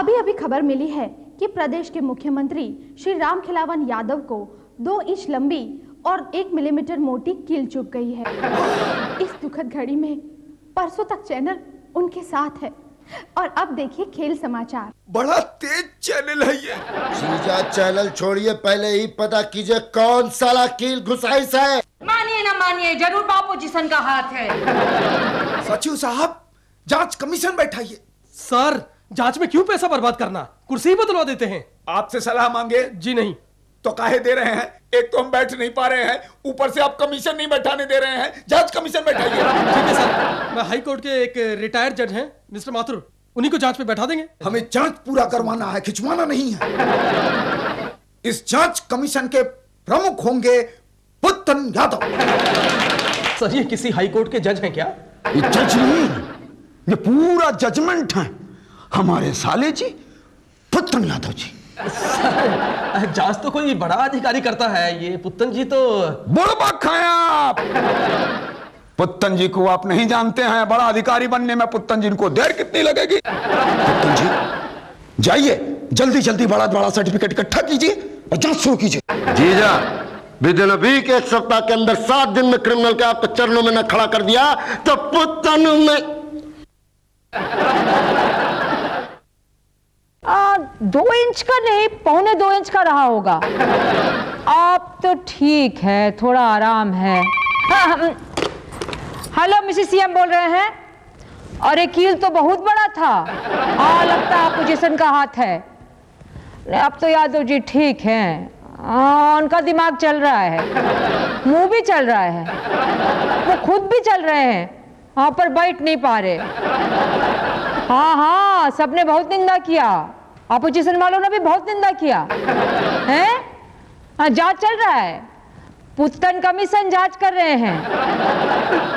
अभी अभी खबर मिली है कि प्रदेश के मुख्यमंत्री श्री रामखेलावन यादव को 2 इंच लंबी और 1 मिलीमीटर मोटी कील चुभ गई है। इस दुखद घड़ी में परसों तक चैनल उनके साथ है। और अब देखिए खेल समाचार। बड़ा तेज चैनल है ये। जीजा चैनल छोड़िए, पहले ही पता कीजिए कौन साला कील घुसाइस है। मानिए ना मानिए, जरूर बापू जिसन का हाथ है। सचिव साहब, जांच कमीशन बैठाइए। सर, जांच में क्यों पैसा बर्बाद करना, कुर्सी ही बदलवा देते हैं। आपसे सलाह मांगे? जी नहीं। तो काहे दे रहे हैं? एक तो हम बैठ नहीं पा रहे हैं, ऊपर से आप कमीशन नहीं बैठाने दे रहे हैं। जांच कमीशन बैठाइए। ठीक है सर, मैं हाई कोर्ट के एक रिटायर्ड जज हैं मिस्टर माथुर, उन्हीं को जांच पे बैठा देंगे। हमें जांच पूरा करवाना है, खिंचवाना नहीं है। इस जांच कमीशन के प्रमुख होंगे पुत्तन यादव। सर, ये किसी हाई कोर्ट के जज हैं क्या? ये जज नहीं, ये पूरा जजमेंट है हमारे साले जी पुत्तन यादव जी। सर, जांच तो कोई बड़ा अधिकारी करता है, ये पुत्तन जी तो बुड़बक हैं आप। पुत्तन जी को आप नहीं जानते हैं, बड़ा अधिकारी बनने में पुत्तन जी को देर कितनी लगेगी। पुत्तन जी जाइए, जल्दी जल्दी बड़ा सर्टिफिकेट इकट्ठा कीजिए और जांच शुरू कीजिए। जीजा विदिन अ वीक, 1 सप्ताह के अंदर 7 दिन में क्रिमिनल के आपके चरणों में न खड़ा कर दिया तो पुत्तन में 2 इंच का नहीं, 1.25 इंच का रहा होगा। आप तो ठीक है, थोड़ा आराम है। हेलो मिसेस सीएम बोल रहे हैं। अरे कील तो बहुत बड़ा था। लगता है अपोजिशन का हाथ है। अब तो यादव जी ठीक हैं, उनका दिमाग चल रहा है, मुंह भी चल रहा है, वो खुद भी चल रहे हैं, वहां पर बैठ नहीं पा रहे। हाँ, सबने बहुत निंदा किया, अपोजिशन वालों ने भी बहुत निंदा किया है। जांच चल रहा है, पुत्तन कमीशन जांच कर रहे हैं।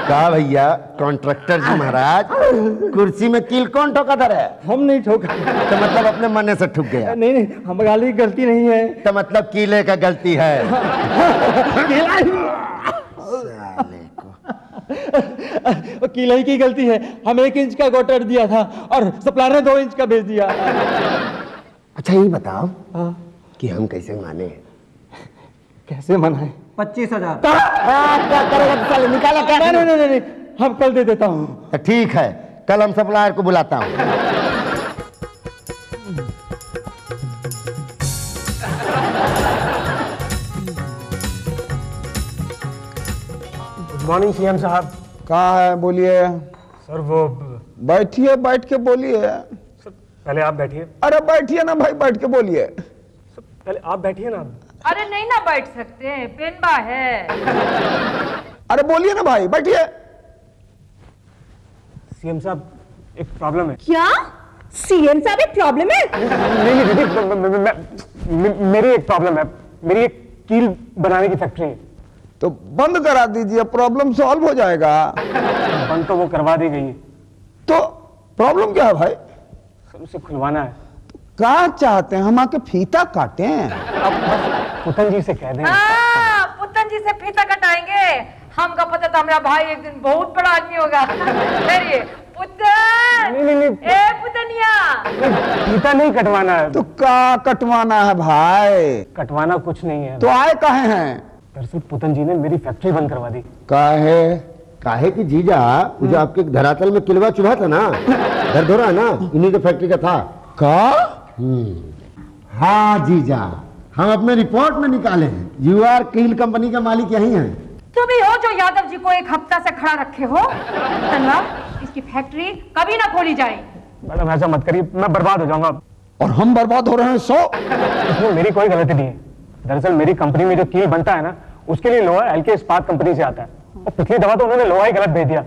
कहा भैया कॉन्ट्रैक्टर जी महाराज, कुर्सी में कील कौन ठोका था? हम नहीं ठोका। तो मतलब अपने मन से ठुक गया? नहीं, हमारी गलती नहीं है। तो मतलब कीले का गलती है। कीले की गलती है। हम 1 इंच का गोटर दिया था और सप्लायर ने 2 इंच का भेज दिया। अच्छा ये बताओ कि हम कैसे माने? कैसे मनाए? 25,000। क्या करेगा? निकाला क्या? नहीं, हम कल दे देता हूँ। तो ठीक है, कल हम सप्लायर को बुलाता हूँ। गुड मॉर्निंग सीएम साहब। कहाँ है? बोलिए सर वो बैठिए, बैठ के बोलिए। सर पहले आप बैठिए। अरे बैठिए ना भाई, बैठ के बोलिए। सर पहले आप बैठिए ना। अरे नहीं ना बैठ सकते, पेनबा है। अरे बोलिए ना भाई, बैठिए। सीएम साहब एक प्रॉब्लम है। क्या सीएम साहब एक प्रॉब्लम है? नहीं दीदी, मेरी एक प्रॉब्लम है। मेरी एक कील बनाने की फैक्ट्री है। तो बंद करा दीजिए, प्रॉब्लम सॉल्व हो जाएगा। बंद तो वो करवा दी गई है। तो प्रॉब्लम क्या है भाई? सर उसे खुलवाना है। कहाँ चाहते हैं हम आके फीता काटें? अब बस पुतन जी से कह दें। पुतन जी से फीता कटाएंगे। हमका पता था हमारा भाई एक दिन बहुत बड़ा आदमी होगा। पुतन, नहीं। ए पुतनिया, फीता नहीं कटवाना है। तो का कटवाना है भाई? कटवाना कुछ नहीं है। तो आए काहे हैं? दरअसल पुतन जी ने मेरी फैक्ट्री बंद करवा दी। काहे कि जीजा, जो आपके धरातल में किलवा चुभा था ना, दर्द हो रहा है ना, इन्हीं के फैक्ट्री का था। हाँ जीजा, हम अपने रिपोर्ट में निकाले हैं, यूआर कील कंपनी का मालिक यही है। तुम ही हो जो यादव जी को 1 हफ्ता से खड़ा रखे हो। इसकी फैक्ट्री कभी ना खोली जाए। मैडम ऐसा मत करिए, मैं बर्बाद हो जाऊंगा। और हम बर्बाद हो रहे हैं 100। इसमें मेरी कोई गलती नहीं है। दरअसल मेरी कंपनी में जो कील बनता है ना, उसके लिए लोहा एलके इस्पात कंपनी से आता है। और पिछली दफा तो उन्होंने लोहा ही गलत भेज दिया।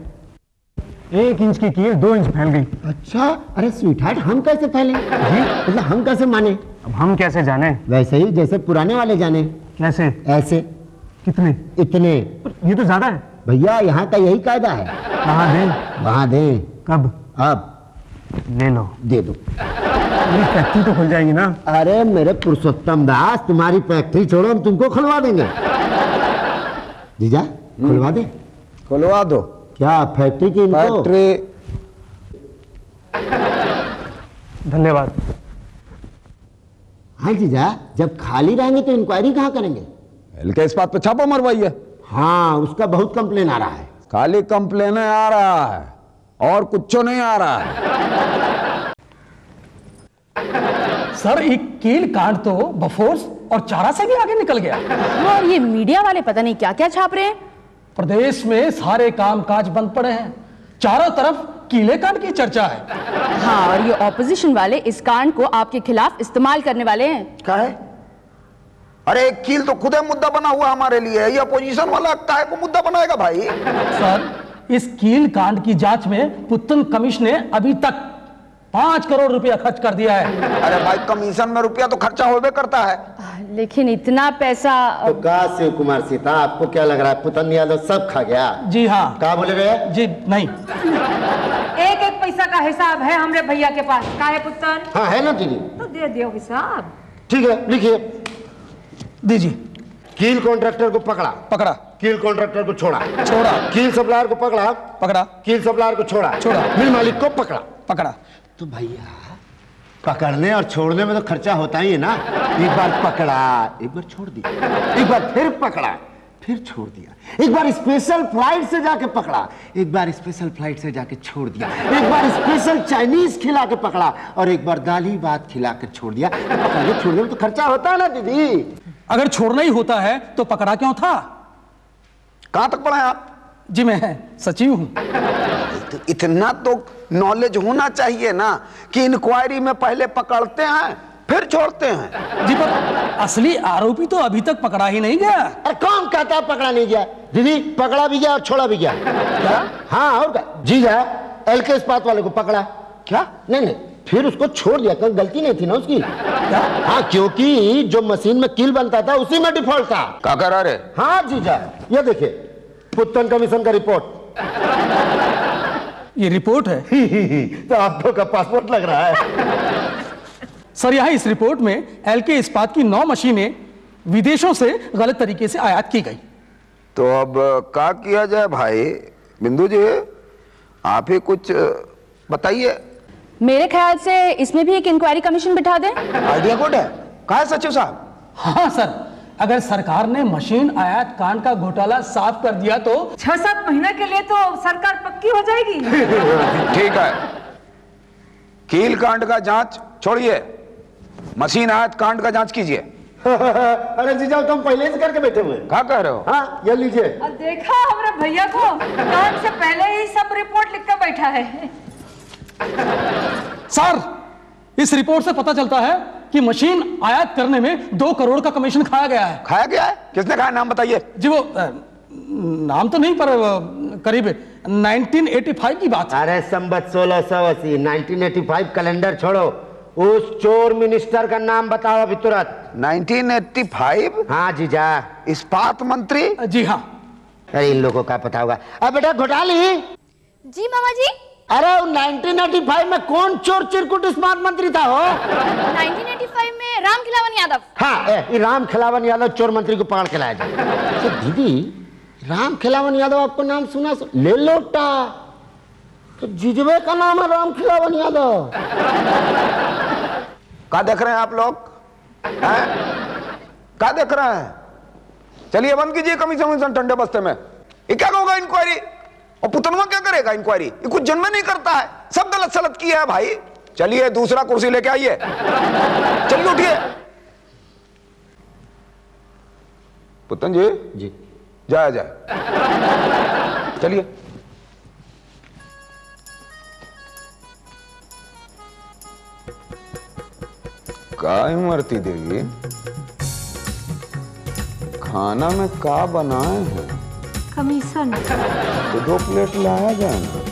1 इंच की कील 2 इंच फैल गई। अच्छा, अरे स्वीटहार्ट, हम कैसे फैले? मतलब हम कैसे माने? अब हम कैसे जाने? वैसे ही जैसे पुराने वाले जाने। कैसे? ऐसे। कितने? इतने। ये तो ज्यादा है भैया, यहाँ का यही कायदा है। कहाँ दें? वहाँ दें। कब? अब ले लो। दे दो। मेरी फैक्ट्री तो खुल जाएगी ना? अरे मेरे पुरुषोत्तम दास, तुम्हारी फैक्ट्री छोड़ो, हम तुमको खुलवा देंगे। जीजा खुलवा दे। खुलवा दो। क्या फैक्ट्री की? फैक्ट्री। धन्यवाद। हाँ जीजा, जब खाली रहेंगे तो इंक्वायरी कहाँ करेंगे? एलके इस्पात पे छापा मरवाइए। हाँ, उसका बहुत कंप्लेन आ रहा है। खाली कंप्लेन आ रहा है और कुछ नहीं आ रहा है। सर एक कील कांड तो बफोर्स और चारा से भी आगे निकल गया। और ये मीडिया वाले पता नहीं क्या क्या छाप रहे हैं। प्रदेश में सारे कामकाज बंद पड़े हैं, चारों तरफ कीले कांड की चर्चा है। हाँ, और ये ऑपोजिशन वाले इस कांड को आपके खिलाफ इस्तेमाल करने वाले हैं। क्या है? अरे कील तो खुद मुद्दा बना हुआ हमारे लिए, ये अपोजिशन वाला काहे को मुद्दा बनाएगा भाई? सर इस कील कांड की जांच में पुत्तन कमीशन ने अभी तक 5 करोड़ रुपया खर्च कर दिया है। अरे भाई कमीशन में रुपया तो खर्चा होबे करता है, लेकिन इतना पैसा तो का शिव कुमार सीता, आपको क्या लग रहा है पुतन यादव सब खा गया? जी हाँ। क्या बोले रहे? जी नहीं, एक एक पैसा का हिसाब है हमरे भैया के पास। का है पुत्तन? हाँ है ना दीदी। तो दे दियो हिसाब। ठीक है, लिखिए। दीजिए। कील कॉन्ट्रैक्टर को पकड़ा, पकड़ा, कील कॉन्ट्रैक्टर को छोड़ा, छोड़ा, कील सप्लायर को पकड़ा, पकड़ा, कील सप्लायर को छोड़ा, छोड़ा, मिल मालिक को पकड़ा। पकड़ा। तो भैया पकड़ने और छोड़ने में तो खर्चा होता ही है ना। एक बार पकड़ा, एक बार छोड़ दिया, एक बार फिर पकड़ा, फिर छोड़ दिया, एक बार स्पेशल फ्लाइट से जाके पकड़ा, एक बार स्पेशल फ्लाइट से जाके छोड़ दिया, एक बार स्पेशल चाइनीज खिला के पकड़ा और एक बार दाली भात खिला कर छोड़ दिया। पकड़ने छोड़ने में तो खर्चा होता है ना दीदी। अगर छोड़ना ही होता है तो पकड़ा क्यों था? कहां तक पढ़े आप? जी मैं सचिव हूं। तो इतना तो नॉलेज होना चाहिए ना कि इंक्वायरी में पहले पकड़ते हैं फिर छोड़ते हैं। जी पर असली आरोपी तो अभी तक पकड़ा ही नहीं गया। अरे कौन कहता है पकड़ा नहीं गया? दीदी पकड़ा भी गया और छोड़ा भी गया। क्या? हाँ और क्या? जीजा एलके इस्पात वाले को पकड़ा। क्या? नहीं, फिर उसको छोड़ दिया, कल गलती नहीं थी ना उसकी। क्या? हाँ, क्योंकि जो मशीन में कील बनता था उसी में डिफॉल्ट था। क्या कर रहे? हाँ जीजा, ये देखिए पुत्तन कमीशन का रिपोर्ट। ये रिपोर्ट है? तो आपको का पासपोर्ट लग रहा है। सर यहाँ इस रिपोर्ट में एलके इस्पात की 9 मशीनें विदेशों से गलत तरीके से आयात की गई। तो अब क्या किया जाए भाई? बिंदु जी आप ही कुछ बताइए। मेरे ख्याल से इसमें भी एक इंक्वायरी कमीशन बिठा दें। आइडिया गुड है। कहा है सचिव साहब? हाँ सर, अगर सरकार ने मशीन आयात कांड का घोटाला साफ कर दिया तो 6-7 महीने के लिए तो सरकार पक्की हो जाएगी। ठीक है, कील कांड का जांच छोड़िए, मशीन आयात कांड का जांच कीजिए। अरे जीजा तुम पहले से करके बैठे हुए। क्या कह रहे हो? हाँ ये लीजिए। देखा हमारे भैया को, कांड से पहले ही सब रिपोर्ट लिख कर बैठा है। सर इस रिपोर्ट से पता चलता है कि मशीन आयात करने में 2 करोड़ का कमीशन खाया गया है। खाया गया है? किसने खाया? नाम बताइए। जी वो नाम तो नहीं पर करीब 1985 की बात है। अरे संबत 1680 1985 कैलेंडर छोड़ो, उस चोर मिनिस्टर का नाम बताओ अभी तुरंत। 1985? हाँ जीजा। इस्पात मंत्री? जी हाँ। अरे इन लोगों का पता होगा। अब बेटा घोटाली। जी मामा जी। अरे 1985 में कौन चोर चिरकुट इस्पात मंत्री था हो? 1985 में राम खिलावन यादव। हाँ, राम खिलावन यादव चोर मंत्री को पकड़ के लाया जाए। तो दीदी राम खिलावन यादव आपको नाम सुना? ले लोटा तो जिजवे का नाम है राम खिलावन यादव। क्या देख रहे हैं आप लोग? क्या देख रहे हैं? चलिए बंद कीजिए कमीशन ठंडे बस्ते में। ये क्या होगा इंक्वायरी? और पुतनवा क्या करेगा इंक्वायरी? ये कुछ जन्म नहीं करता है, सब गलत सलत किया है भाई। चलिए दूसरा कुर्सी लेके आइए। चलिए उठिए। पुतन जी जाया जाए। चलिए। का इमरती देवी, खाना में का बनाए हैं? कमीशन तो 2 प्लेट लाया जाए ना।